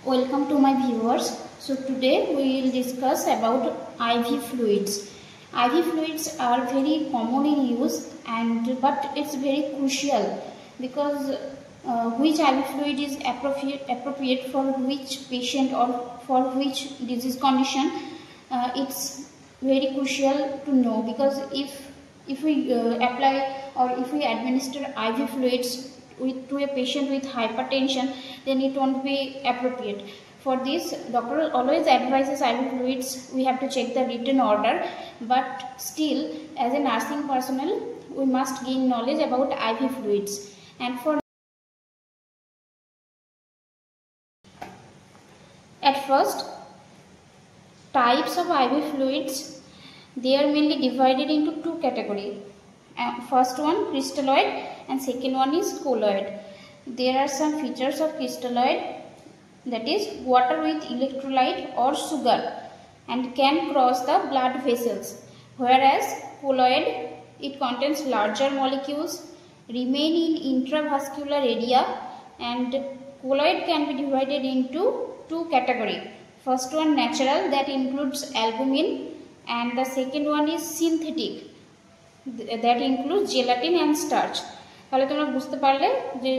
Welcome to my viewers. So today we will discuss about IV fluids. IV fluids are very common in use but it's very crucial because which IV fluid is appropriate for which patient or for which disease condition, it's very crucial to know, because if we apply or if we administer IV fluids to a patient with hypertension, then it won't be appropriate. For this, doctor always advises IV fluids. We have to check the written order, but still, as a nursing personnel, we must gain knowledge about IV fluids. And for at first, types of IV fluids, they are mainly divided into two categories. First one, crystalloid, and second one is colloid. There are some features of crystalloid, that is water with electrolyte or sugar, and can cross the blood vessels, whereas colloid, it contains larger molecules, remain in intravascular area, and colloid can be divided into two categories. First one, natural, that includes albumin, and the second one is synthetic, that includes gelatin and starch. তাহলে তোমরা বুঝতে পারলে যে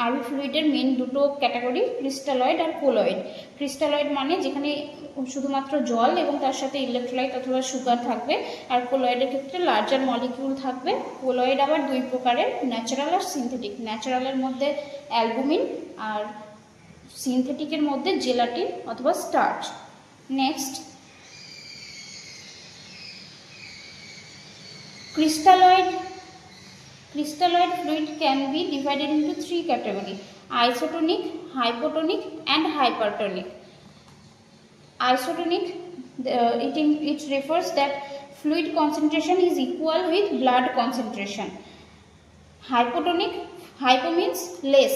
ivy ফ্লুইডের main দুটো category, crystalloid আর colloid. Crystalloid মানে যেখানে শুধুমাত্র জল এবং তার সাথে ইলেকট্রোলাইট অথবা সুগার থাকবে, আর কোলয়েডের ক্ষেত্রে লার্জার মলিকিউল থাকবে। কোলয়েড আবার দুই প্রকারের, ন্যাচারাল আর সিনথেটিক। ন্যাচারালের মধ্যে অ্যালবুমিন আর সিনথেটিকের মধ্যে জেলাটিন অথবা starch. Next, crystalloid fluid can be divided into three categories: isotonic, hypotonic and hypertonic. Isotonic, it refers that fluid concentration is equal with blood concentration. Hypotonic, hypo means less,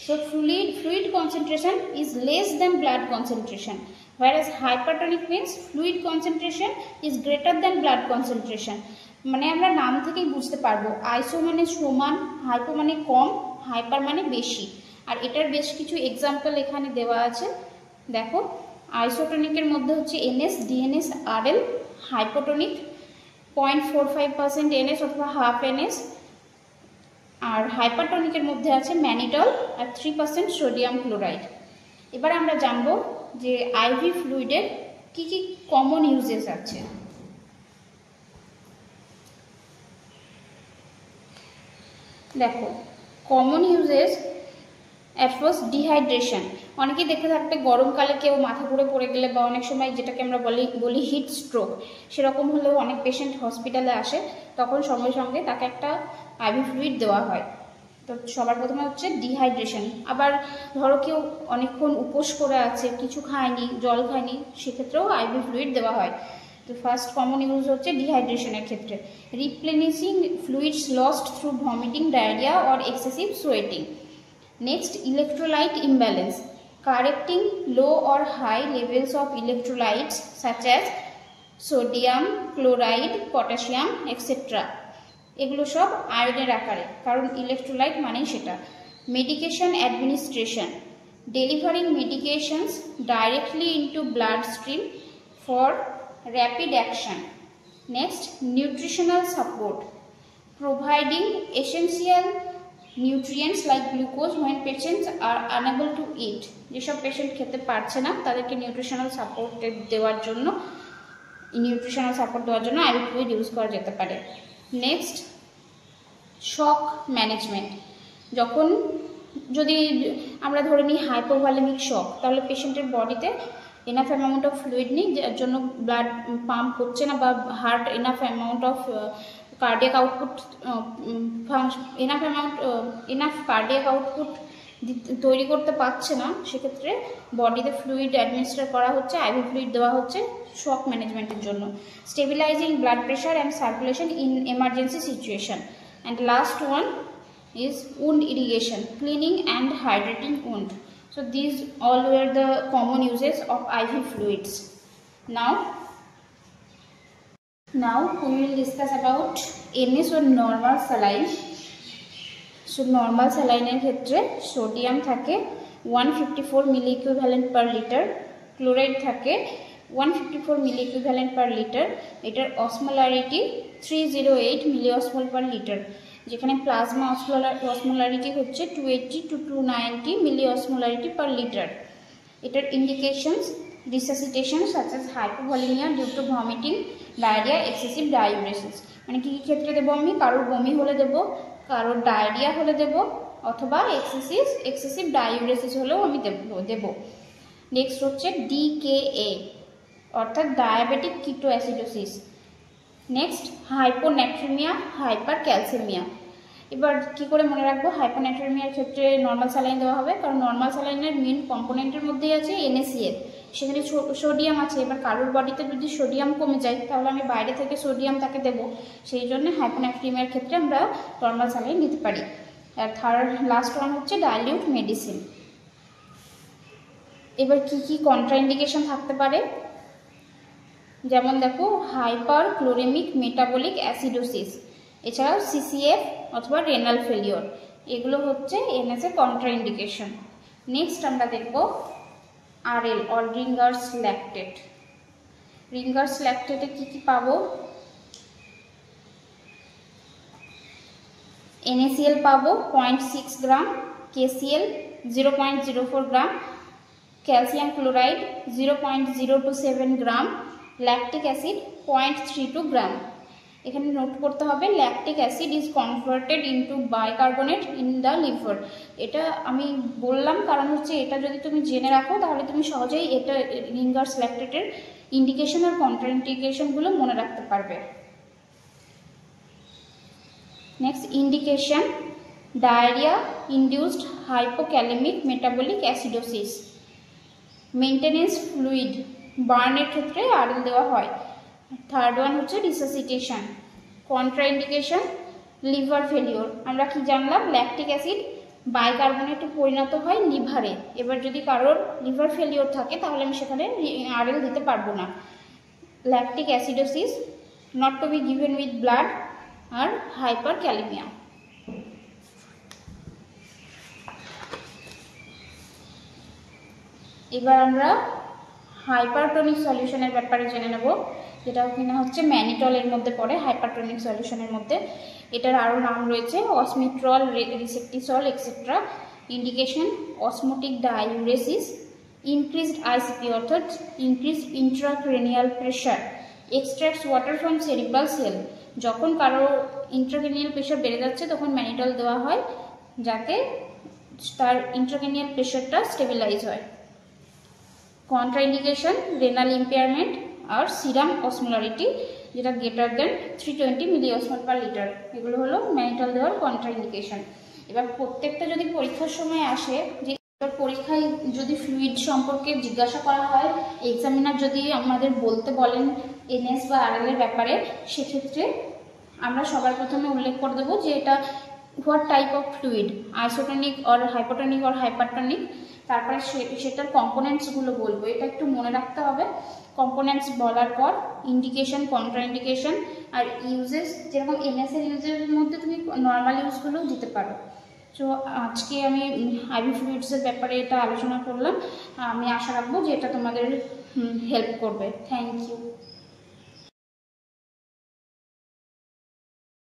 so fluid concentration is less than blood concentration, whereas hypertonic means fluid concentration is greater than blood concentration. মানে আমরা নাম থেকেই বুঝতে পারবো, আইসো মানে সমান, hypo মানে কম, হাইপার মানে বেশি। আর এটার বেশ কিছু এক্সাম্পল এখানে দেওয়া আছে, দেখো। আইসোটনিকের মধ্যে হচ্ছে NS, DNS, RL। Hypotonic 0.45% NS অথবা হাফ NS। আর হাইপারটনিকের মধ্যে আছে ম্যানিটল আর 3% সোডিয়াম ক্লোরাইড। এবার আমরা জানবো যে আইভি ফ্লুইডের কি কি কমন ইউজেস আছে। দেখো, common uses, at first dehydration. অনেকেই দেখে থাকতে গরমকালে কেউ মাথা ঘুরে পড়ে গেলে বা অনেক সময় যেটাকে আমরা বলি হিট স্ট্রোক, সেরকম হলেও অনেক পেশেন্ট হসপিটালে আসে, তখন সঙ্গে সঙ্গে তাকে একটা আইভি ফ্লুইড দেওয়া হয়। তো সবার প্রথমে হচ্ছে ডিহাইড্রেশন। আবার ধরো কেউ অনেকক্ষণ উপোস করে আছে, কিছু খায়নি, জল খায়নি, সেক্ষেত্রেও আইভি ফ্লুইড দেওয়া হয়। তো ফার্স্ট কমন ইউজ হচ্ছে ডিহাইড্রেশনের ক্ষেত্রে। Replenishing fluids lost through vomiting, diarrhoea or excessive sweating. Next, electrolyte imbalance, correcting low or high levels of electrolytes such as sodium, chloride, potassium etcetera. এগুলো সব আয়নের আকারে, কারণ ইলেকট্রোলাইট মানেই সেটা। Medication administration, delivering medications directly into blood stream for rapid action. Next, nutritional support, providing essential nutrients like glucose when patients are unable to eat. যেসব patient খেতে পারছে না তাদেরকে নিউট্রিশনাল সাপোর্ট দেওয়ার জন্য আইভি ফ্লুইড ইউজ করা যেতে পারে। নেক্সট, শক ম্যানেজমেন্ট। যদি আমরা ধরে নিই হাইপোভলিমিক শক, তাহলে পেশেন্টের বডিতে এনাফ অ্যামাউন্ট অফ ফ্লুইড নেই, যার জন্য ব্লাড পাম্প হচ্ছে না, বা heart enough amount of cardiac output তৈরি করতে পারছে না, সেক্ষেত্রে বডিতে ফ্লুইড অ্যাডমিনিস্টার করা হচ্ছে, আইভি ফ্লুইড দেওয়া হচ্ছে শক ম্যানেজমেন্টের জন্য। Stabilising blood pressure and circulation in emergency situation. And last one is wound irrigation, cleaning and hydrating wound. So these all were the common uses of IV fluids. Now we will discuss about NS or normal saline. So normal saline এর ক্ষেত্রে sodium থাকে 154 milli equivalent per litre, chloride থাকে 154 milli equivalent per litre. এটার osmolarity 308 milli osmol per litre, যেখানে plasma osmolarity হচ্ছে 280 to 290 milli osmolarity per litre. এটার indications resuscitation such as hypovolaemia due to vomiting, diarrhoea, excessive diuresis. মানে কী কী ক্ষেত্রে দেবো আমি? কারোর বমি হলে দেবো, কারোর ডায়রিয়া হলে দেবো, অথবা এক্সেসিভ ডায়ুরেসিস হলেও আমি দেবো। নেক্সট হচ্ছে DKA অর্থাৎ ডায়াবেটিক কিটো acidosis. Next hyponatraemia, hyper calcaemia. এবার কী করে মনে রাখবো? হাইপোন্যাট্রিমিয়ার ক্ষেত্রে নর্মাল স্যালাইন দেওয়া হবে, কারণ নর্মাল স্যালাইনের মেন কম্পোনেন্টের মধ্যেই আছে NaCl, সেখানে সোডিয়াম আছে। এবার কারোর বডিতে যদি সোডিয়াম কমে যায় তাহলে আমি বাইরে থেকে সোডিয়াম তাকে দেবো, সেই জন্য হাইপোন্যাট্রিমিয়ার ক্ষেত্রে আমরা নর্মাল স্যালাইন দিতে পারি। আর লাস্ট ওয়ান হচ্ছে ডাইলিউট মেডিসিন। এবার কি কি কন্ট্রাইন্ডিকেশন থাকতে পারে? যেমন দেখো, হাইপার ক্লোরেমিক মেটাবলিক অ্যাসিডোসিস, এছাড়াও CCF অথবা রেনাল ফেলিওর, এগুলো হচ্ছে NS এর কন্ট্রাইন্ডিকেশন। নেক্সট আমরা দেখব RL or Ringer's lactate. Ringer's ল্যাকটেটে কী কী পাবো? NaCl পাবো 0.6 gram, KCl 0.04 gram, calcium chloride 0.027 gram, lactic acid 0.32 gram. এখানে নোট করতে হবে lactic acid is converted into bicarbonate in the liver. এটা আমি বললাম কারণ হচ্ছে এটা যদি তুমি জেনে রাখো তাহলে তুমি সহজেই এটা রিঙ্গার্স ল্যাকটেটের ইন্ডিকেশন আর কন্ট্রাইন্ডিকেশনগুলো মনে রাখতে পারবে। Next indication, diarrhoea induced hypokalaemic metabolic acidosis, maintenance fluid, বার্নের ক্ষেত্রে RL দেওয়া হয়। থার্ড ওয়ান হচ্ছে রিসাসিটেশন। Contraindication, liver failure. আমরা কি জানলাম? ল্যাকটিক অ্যাসিড বাইকার্বনেটে পরিণত হয় লিভারে। এবার যদি কারোর লিভার ফেলিওর থাকে তাহলে আমি সেখানে RL দিতে পারবো না। Lactic acidosis, not to be given with blood, আর হাইপার ক্যালেমিয়া। এবার আমরা হাইপারটনিক সলিউশনের ব্যাপারে জেনে নেব, যেটা কিনা হচ্ছে ম্যানিটলের মধ্যে পড়ে হাইপারটনিক সলিউশনের মধ্যে। এটার আরও নাম রয়েছে Osmitrol, Resectisol etcetera. Indication, osmotic diuresis, increased ICP অর্থাৎ increased intracranial pressure, extracts water from cerebral cell. যখন কারো ইন্ট্রাক্রেনিয়াল প্রেশার বেড়ে যাচ্ছে তখন ম্যানিটল দেওয়া হয় যাতে তার ইন্ট্রাক্রেনিয়াল প্রেশারটা স্টেবিলাইজ হয়। কন্ট্রাইন্ডিকেশন, রেনাল ইম্পেয়ারমেন্ট আর সিরাম অসমোলারিটি যেটা গ্রেটার দেন 320 মিলি অসমোল পার লিটার, এগুলো হলো ম্যানিটল দেওয়ার কন্ট্রাইন্ডিকেশন। এবার প্রত্যেকটা যদি পরীক্ষার সময় আসে, যে পরীক্ষায় যদি ফ্লুইড সম্পর্কে জিজ্ঞাসা করা হয়, এক্সামিনার যদি আমাদের বলতে বলেন NS বা RL এর ব্যাপারে, সেক্ষেত্রে আমরা সবার প্রথমে উল্লেখ করে দেবো যে এটা what type of fluid, isotonic or hypotonic or hypertonic. তারপরে সেটার কম্পোনেন্টসগুলো বলবো, এটা একটু মনে রাখতে হবে। কম্পোনেন্টস বলার পর ইন্ডিকেশন, কন্ট্রাইন্ডিকেশন আর ইউজেস, যেরকম NS এর ইউজের মধ্যে তুমি নর্মাল ইউজগুলোও দিতে পারো। তো আজকে আমি IV ফ্লুইডসের ব্যাপারে এটা আলোচনা করলাম। আমি আশা রাখবো যে এটা তোমাদের হেল্প করবে। Thank you.